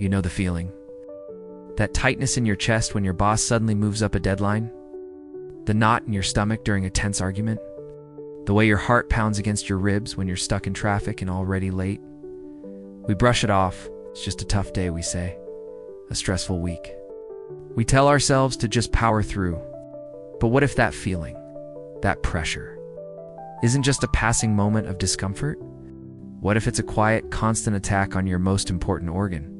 You know the feeling. That tightness in your chest when your boss suddenly moves up a deadline? The knot in your stomach during a tense argument? The way your heart pounds against your ribs when you're stuck in traffic and already late? We brush it off. It's just a tough day, we say. A stressful week. We tell ourselves to just power through. But what if that feeling, that pressure, isn't just a passing moment of discomfort? What if it's a quiet, constant attack on your most important organ?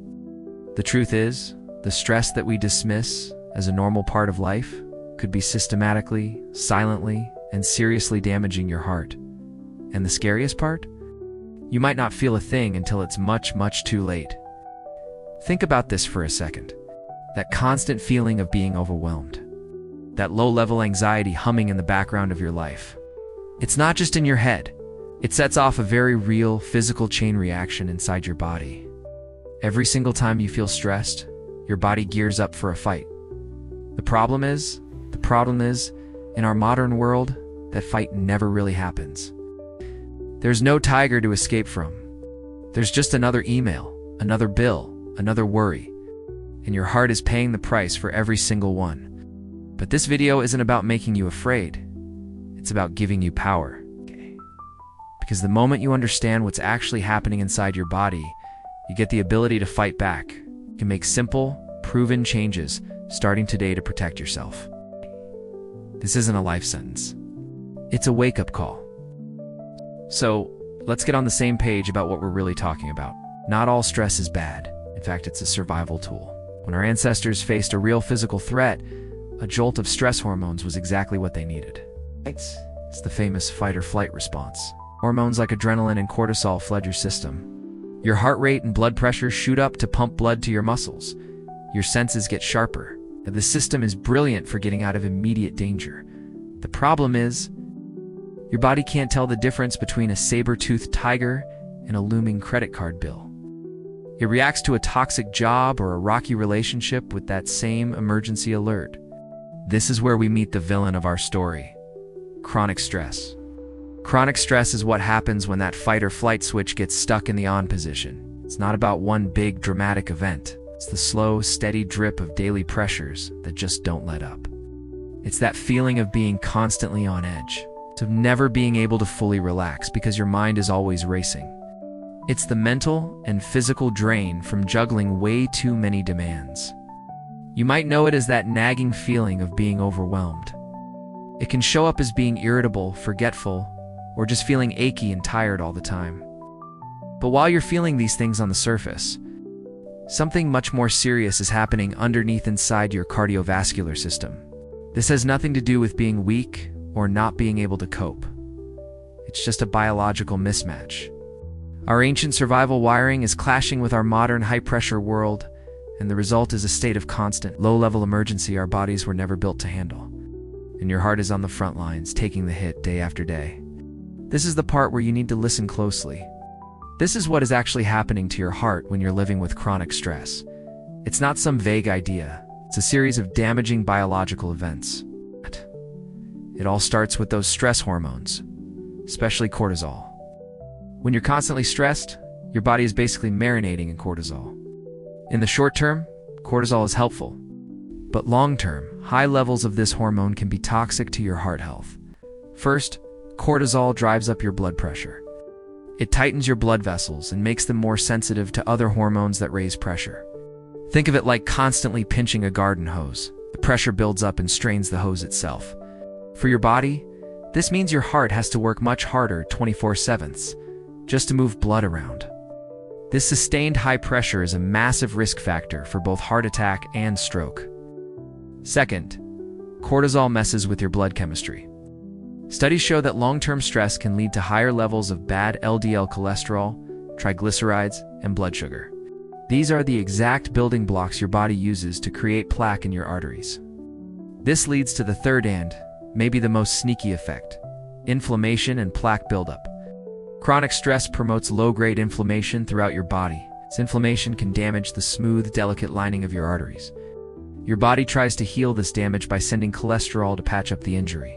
The truth is, the stress that we dismiss as a normal part of life could be systematically, silently, and seriously damaging your heart. And the scariest part? You might not feel a thing until it's much, much too late. Think about this for a second. That constant feeling of being overwhelmed. That low-level anxiety humming in the background of your life. It's not just in your head. It sets off a very real, physical chain reaction inside your body. Every single time you feel stressed, your body gears up for a fight. The problem is, in our modern world, that fight never really happens. There's no tiger to escape from. There's just another email, another bill, another worry, and your heart is paying the price for every single one. But this video isn't about making you afraid. It's about giving you power. Because the moment you understand what's actually happening inside your body, you get the ability to fight back. You can make simple, proven changes starting today to protect yourself. This isn't a life sentence. It's a wake-up call. So, let's get on the same page about what we're really talking about. Not all stress is bad. In fact, it's a survival tool. When our ancestors faced a real physical threat, a jolt of stress hormones was exactly what they needed. It's the famous fight-or-flight response. Hormones like adrenaline and cortisol flood your system. Your heart rate and blood pressure shoot up to pump blood to your muscles. Your senses get sharper. The system is brilliant for getting out of immediate danger. The problem is, your body can't tell the difference between a saber-toothed tiger and a looming credit card bill. It reacts to a toxic job or a rocky relationship with that same emergency alert. This is where we meet the villain of our story: chronic stress. Chronic stress is what happens when that fight-or-flight switch gets stuck in the on position. It's not about one big, dramatic event. It's the slow, steady drip of daily pressures that just don't let up. It's that feeling of being constantly on edge, of never being able to fully relax because your mind is always racing. It's the mental and physical drain from juggling way too many demands. You might know it as that nagging feeling of being overwhelmed. It can show up as being irritable, forgetful, or just feeling achy and tired all the time. But while you're feeling these things on the surface, something much more serious is happening underneath inside your cardiovascular system. This has nothing to do with being weak or not being able to cope. It's just a biological mismatch. Our ancient survival wiring is clashing with our modern high-pressure world, and the result is a state of constant, low-level emergency our bodies were never built to handle. And your heart is on the front lines, taking the hit day after day. This is the part where you need to listen closely. This is what is actually happening to your heart when you're living with chronic stress. It's not some vague idea. It's a series of damaging biological events. It all starts with those stress hormones, especially cortisol. When you're constantly stressed, your body is basically marinating in cortisol. In the short term, cortisol is helpful. But long term, high levels of this hormone can be toxic to your heart health. First, cortisol drives up your blood pressure. It tightens your blood vessels and makes them more sensitive to other hormones that raise pressure. Think of it like constantly pinching a garden hose. The pressure builds up and strains the hose itself. For your body, this means your heart has to work much harder 24/7 just to move blood around. This sustained high pressure is a massive risk factor for both heart attack and stroke. Second, cortisol messes with your blood chemistry. Studies show that long-term stress can lead to higher levels of bad LDL cholesterol, triglycerides, and blood sugar. These are the exact building blocks your body uses to create plaque in your arteries. This leads to the third and, maybe the most sneaky effect: inflammation and plaque buildup. Chronic stress promotes low-grade inflammation throughout your body. This inflammation can damage the smooth, delicate lining of your arteries. Your body tries to heal this damage by sending cholesterol to patch up the injury.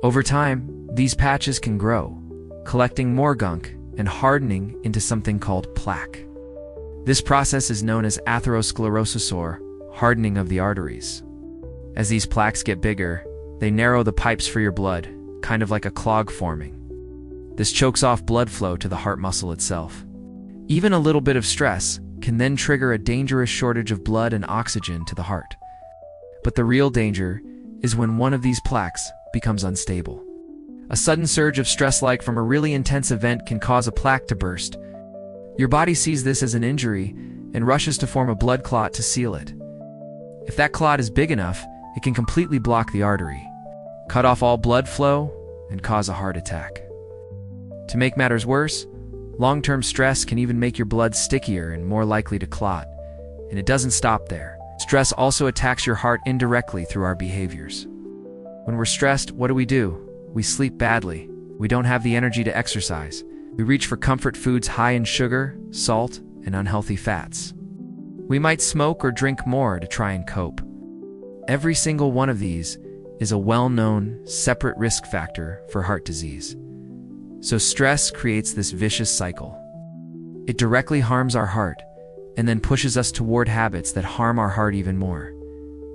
Over time, these patches can grow, collecting more gunk and hardening into something called plaque. This process is known as atherosclerosis, or hardening of the arteries. As these plaques get bigger, they narrow the pipes for your blood, kind of like a clog forming. This chokes off blood flow to the heart muscle itself. Even a little bit of stress can then trigger a dangerous shortage of blood and oxygen to the heart. But the real danger is when one of these plaques becomes unstable. A sudden surge of stress, like from a really intense event, can cause a plaque to burst. Your body sees this as an injury and rushes to form a blood clot to seal it. If that clot is big enough, it can completely block the artery, cut off all blood flow, and cause a heart attack. To make matters worse, long-term stress can even make your blood stickier and more likely to clot. And it doesn't stop there. Stress also attacks your heart indirectly through our behaviors. When we're stressed, what do? We sleep badly. We don't have the energy to exercise. We reach for comfort foods high in sugar, salt, and unhealthy fats. We might smoke or drink more to try and cope. Every single one of these is a well-known, separate risk factor for heart disease. So stress creates this vicious cycle. It directly harms our heart and then pushes us toward habits that harm our heart even more.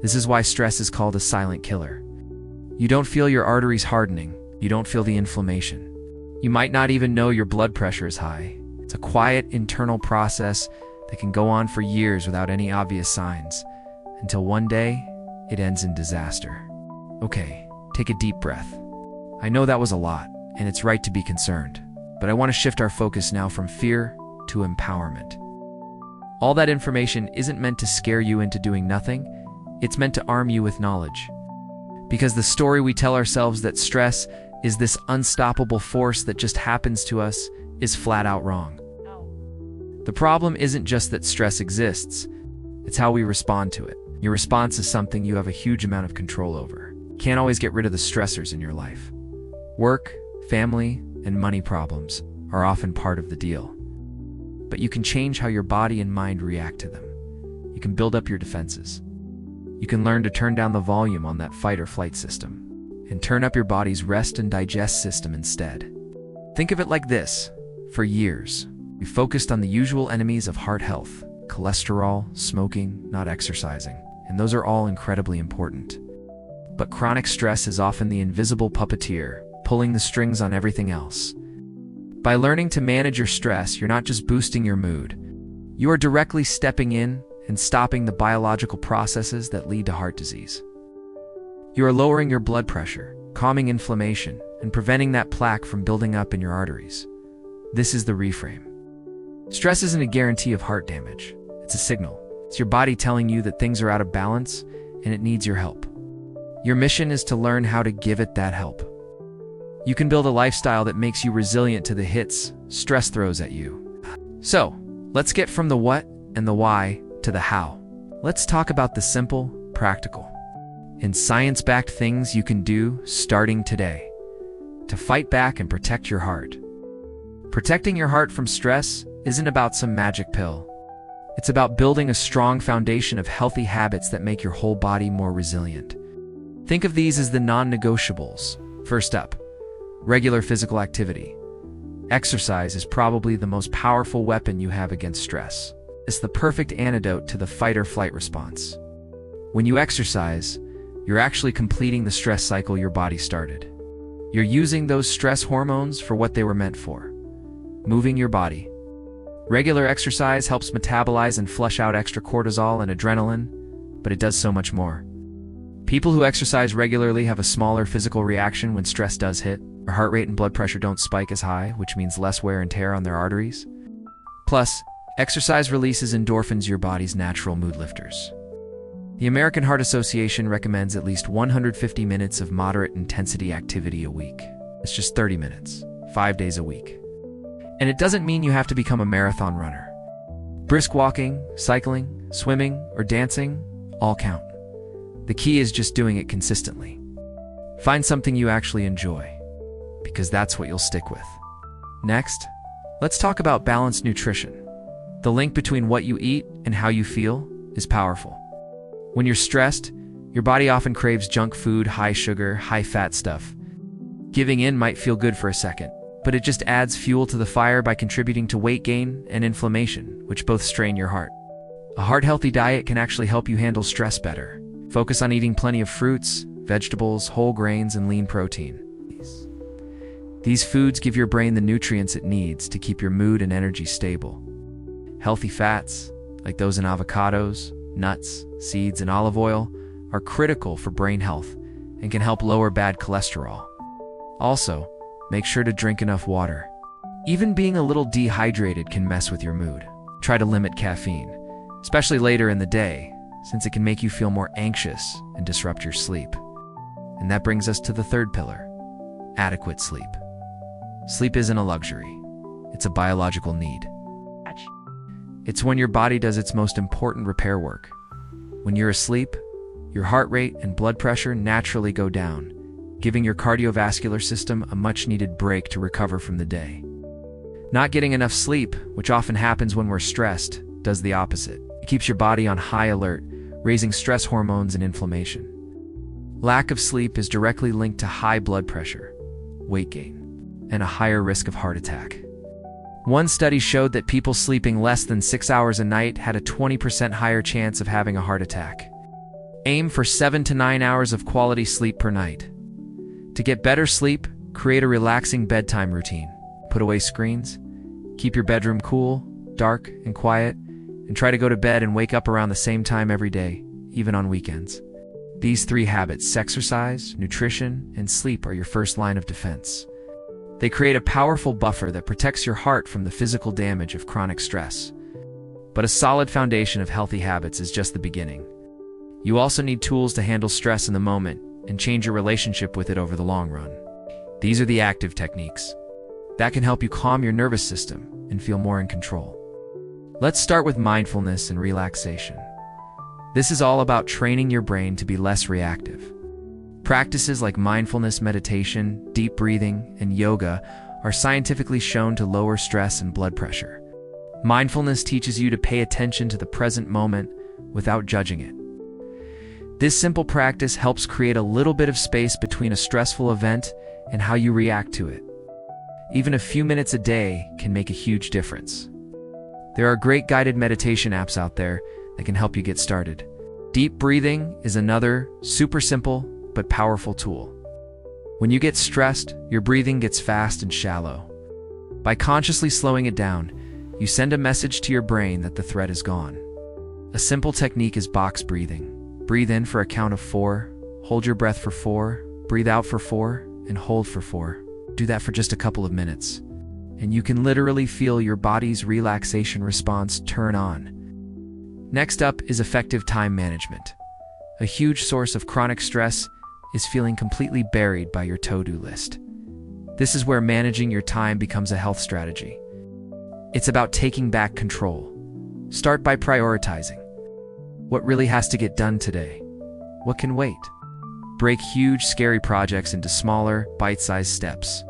This is why stress is called a silent killer. You don't feel your arteries hardening. You don't feel the inflammation. You might not even know your blood pressure is high. It's a quiet, internal process that can go on for years without any obvious signs, until one day, it ends in disaster. Okay, take a deep breath. I know that was a lot, and it's right to be concerned, but I want to shift our focus now from fear to empowerment. All that information isn't meant to scare you into doing nothing. It's meant to arm you with knowledge. Because the story we tell ourselves that stress is this unstoppable force that just happens to us is flat out wrong. The problem isn't just that stress exists, it's how we respond to it. Your response is something you have a huge amount of control over. You can't always get rid of the stressors in your life. Work, family, and money problems are often part of the deal. But you can change how your body and mind react to them. You can build up your defenses. You can learn to turn down the volume on that fight or flight system and turn up your body's rest and digest system instead. Think of it like this. For years, we focused on the usual enemies of heart health: cholesterol, smoking, not exercising, and those are all incredibly important. But chronic stress is often the invisible puppeteer, pulling the strings on everything else. By learning to manage your stress, you're not just boosting your mood. You are directly stepping in and stopping the biological processes that lead to heart disease. You are lowering your blood pressure, calming inflammation, and preventing that plaque from building up in your arteries. This is the reframe. Stress isn't a guarantee of heart damage. It's a signal. It's your body telling you that things are out of balance and it needs your help. Your mission is to learn how to give it that help. You can build a lifestyle that makes you resilient to the hits stress throws at you. So, let's get from the what and the why to the how. Let's talk about the simple, practical, and science-backed things you can do starting today to fight back and protect your heart. Protecting your heart from stress isn't about some magic pill. It's about building a strong foundation of healthy habits that make your whole body more resilient. Think of these as the non-negotiables. First up, regular physical activity. Exercise is probably the most powerful weapon you have against stress. It's the perfect antidote to the fight or flight response. When you exercise, you're actually completing the stress cycle your body started. You're using those stress hormones for what they were meant for: moving your body. Regular exercise helps metabolize and flush out extra cortisol and adrenaline, but it does so much more. People who exercise regularly have a smaller physical reaction when stress does hit. Their heart rate and blood pressure don't spike as high, which means less wear and tear on their arteries. Plus, exercise releases endorphins, your body's natural mood lifters. The American Heart Association recommends at least 150 minutes of moderate intensity activity a week. It's just 30 minutes, 5 days a week. And it doesn't mean you have to become a marathon runner. Brisk walking, cycling, swimming, or dancing all count. The key is just doing it consistently. Find something you actually enjoy, because that's what you'll stick with. Next, let's talk about balanced nutrition. The link between what you eat and how you feel is powerful. When you're stressed, your body often craves junk food, high sugar, high fat stuff. Giving in might feel good for a second, but it just adds fuel to the fire by contributing to weight gain and inflammation, which both strain your heart. A heart-healthy diet can actually help you handle stress better. Focus on eating plenty of fruits, vegetables, whole grains, and lean protein. These foods give your brain the nutrients it needs to keep your mood and energy stable. Healthy fats, like those in avocados, nuts, seeds, and olive oil, are critical for brain health and can help lower bad cholesterol. Also, make sure to drink enough water. Even being a little dehydrated can mess with your mood. Try to limit caffeine, especially later in the day, since it can make you feel more anxious and disrupt your sleep. And that brings us to the third pillar: adequate sleep. Sleep isn't a luxury. It's a biological need. It's when your body does its most important repair work. When you're asleep, your heart rate and blood pressure naturally go down, giving your cardiovascular system a much-needed break to recover from the day. Not getting enough sleep, which often happens when we're stressed, does the opposite. It keeps your body on high alert, raising stress hormones and inflammation. Lack of sleep is directly linked to high blood pressure, weight gain, and a higher risk of heart attack. One study showed that people sleeping less than 6 hours a night had a 20% higher chance of having a heart attack. Aim for 7 to 9 hours of quality sleep per night. To get better sleep, create a relaxing bedtime routine. Put away screens, keep your bedroom cool, dark, and quiet, and try to go to bed and wake up around the same time every day, even on weekends. These 3 habits, exercise, nutrition, and sleep, are your first line of defense. They create a powerful buffer that protects your heart from the physical damage of chronic stress. But a solid foundation of healthy habits is just the beginning. You also need tools to handle stress in the moment and change your relationship with it over the long run. These are the active techniques that can help you calm your nervous system and feel more in control. Let's start with mindfulness and relaxation. This is all about training your brain to be less reactive. Practices like mindfulness meditation, deep breathing, and yoga are scientifically shown to lower stress and blood pressure. Mindfulness teaches you to pay attention to the present moment without judging it. This simple practice helps create a little bit of space between a stressful event and how you react to it. Even a few minutes a day can make a huge difference. There are great guided meditation apps out there that can help you get started. Deep breathing is another super simple but powerful tool. When you get stressed, your breathing gets fast and shallow. By consciously slowing it down, you send a message to your brain that the threat is gone. A simple technique is box breathing. Breathe in for a count of 4, hold your breath for 4, breathe out for 4, and hold for 4. Do that for just a couple of minutes, and you can literally feel your body's relaxation response turn on. Next up is effective time management. A huge source of chronic stress is feeling completely buried by your to-do list. This is where managing your time becomes a health strategy. It's about taking back control. Start by prioritizing. What really has to get done today? What can wait? Break huge, scary projects into smaller, bite-sized steps.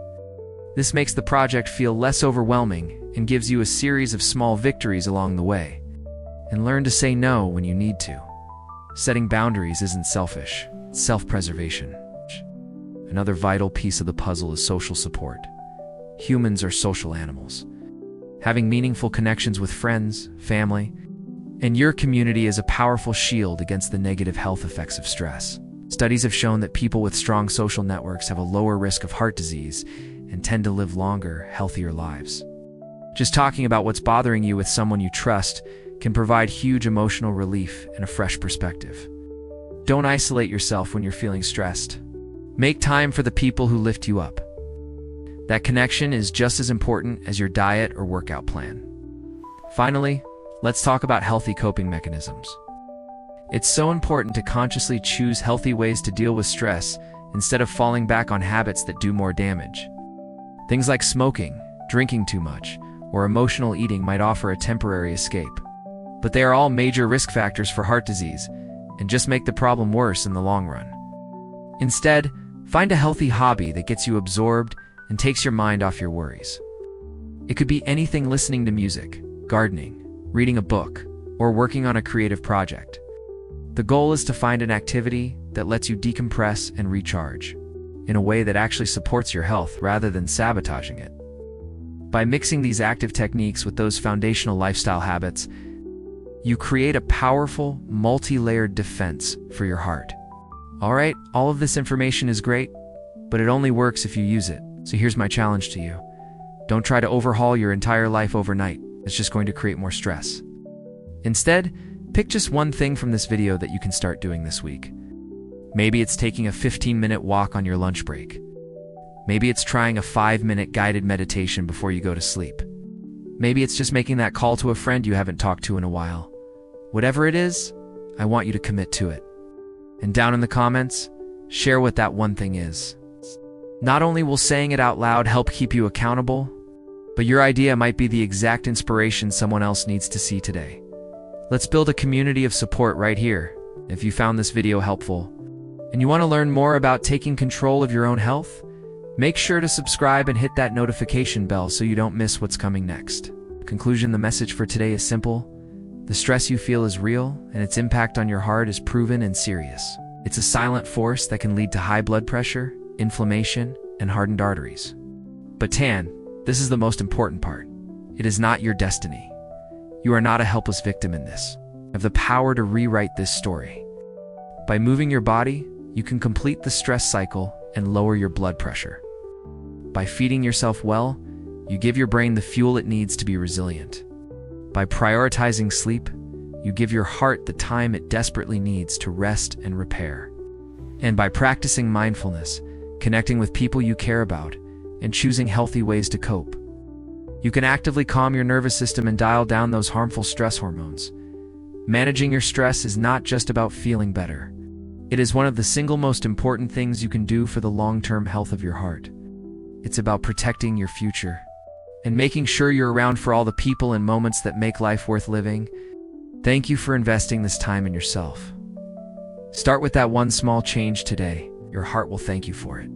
This makes the project feel less overwhelming and gives you a series of small victories along the way. And learn to say no when you need to. Setting boundaries isn't selfish, it's self-preservation. Another vital piece of the puzzle is social support. Humans are social animals. Having meaningful connections with friends, family, and your community is a powerful shield against the negative health effects of stress. Studies have shown that people with strong social networks have a lower risk of heart disease and tend to live longer, healthier lives. Just talking about what's bothering you with someone you trust can provide huge emotional relief and a fresh perspective. Don't isolate yourself when you're feeling stressed. Make time for the people who lift you up. That connection is just as important as your diet or workout plan. Finally, let's talk about healthy coping mechanisms. It's so important to consciously choose healthy ways to deal with stress instead of falling back on habits that do more damage. Things like smoking, drinking too much, or emotional eating might offer a temporary escape. But they are all major risk factors for heart disease and just make the problem worse in the long run. Instead, find a healthy hobby that gets you absorbed and takes your mind off your worries. It could be anything: listening to music, gardening, reading a book, or working on a creative project. The goal is to find an activity that lets you decompress and recharge in a way that actually supports your health rather than sabotaging it. By mixing these active techniques with those foundational lifestyle habits, you create a powerful, multi-layered defense for your heart. All right, all of this information is great, but it only works if you use it. So here's my challenge to you. Don't try to overhaul your entire life overnight. It's just going to create more stress. Instead, pick just one thing from this video that you can start doing this week. Maybe it's taking a 15-minute walk on your lunch break. Maybe it's trying a 5-minute guided meditation before you go to sleep. Maybe it's just making that call to a friend you haven't talked to in a while. Whatever it is, I want you to commit to it. And down in the comments, share what that one thing is. Not only will saying it out loud help keep you accountable, but your idea might be the exact inspiration someone else needs to see today. Let's build a community of support right here. If you found this video helpful, and you want to learn more about taking control of your own health, make sure to subscribe and hit that notification bell so you don't miss what's coming next. Conclusion: the message for today is simple. The stress you feel is real, and its impact on your heart is proven and serious. It's a silent force that can lead to high blood pressure, inflammation, and hardened arteries. But this is the most important part. It is not your destiny. You are not a helpless victim in this. You have the power to rewrite this story. By moving your body, you can complete the stress cycle and lower your blood pressure. By feeding yourself well, you give your brain the fuel it needs to be resilient. By prioritizing sleep, you give your heart the time it desperately needs to rest and repair. And by practicing mindfulness, connecting with people you care about, and choosing healthy ways to cope, you can actively calm your nervous system and dial down those harmful stress hormones. Managing your stress is not just about feeling better. It is one of the single most important things you can do for the long-term health of your heart. It's about protecting your future and making sure you're around for all the people and moments that make life worth living. Thank you for investing this time in yourself. Start with that one small change today. Your heart will thank you for it.